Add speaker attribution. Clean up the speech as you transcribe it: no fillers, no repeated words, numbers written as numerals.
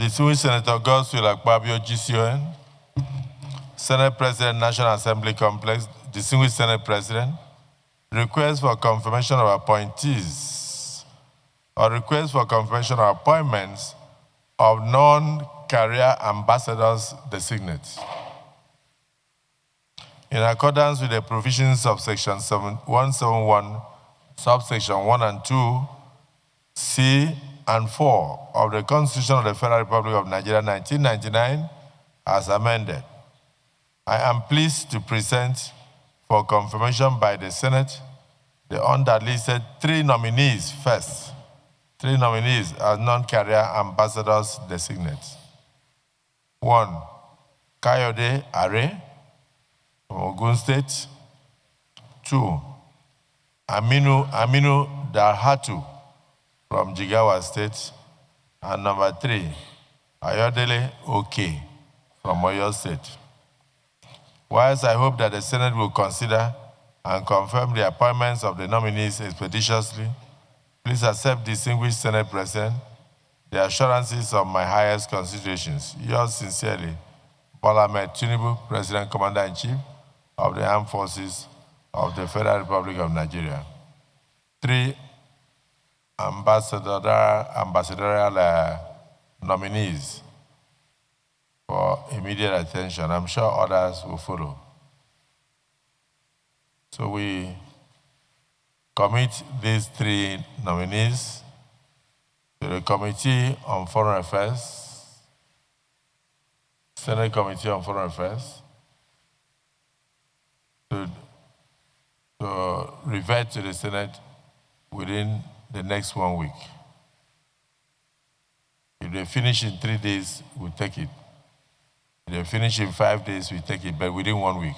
Speaker 1: Distinguished Senator Godswill Akpabio, GCON, Senate President, National Assembly Complex, Distinguished Senate President, request for confirmation of appointees or request for confirmation of appointments of non-career ambassadors designates. In accordance with the provisions of Section 171, subsection 1 and 2, C and 4 of the Constitution of the Federal Republic of Nigeria, 1999, as amended, I am pleased to present for confirmation by the Senate the under-listed 3 nominees first. 3 nominees as non-career ambassadors designates. 1, Kayode Are from Ogun State. 2, Aminu Dalhatu from Jigawa State. And number 3, Ayodele Oke from Oyo State. Whilst I hope that the Senate will consider and confirm the appointments of the nominees expeditiously, please accept, distinguished Senate President, the assurances of my highest considerations. Yours sincerely, Bola Ahmed Tinubu, President Commander-in-Chief of the Armed Forces of the Federal Republic of Nigeria. 3 ambassadorial nominees for immediate attention. I'm sure others will follow. So we commit these 3 nominees to the Committee on Foreign Affairs, Senate Committee on Foreign Affairs, to revert to the Senate within the next 1 week. If they finish in 3 days, we'll take it. If they finish in 5 days, we take it, but within 1 week.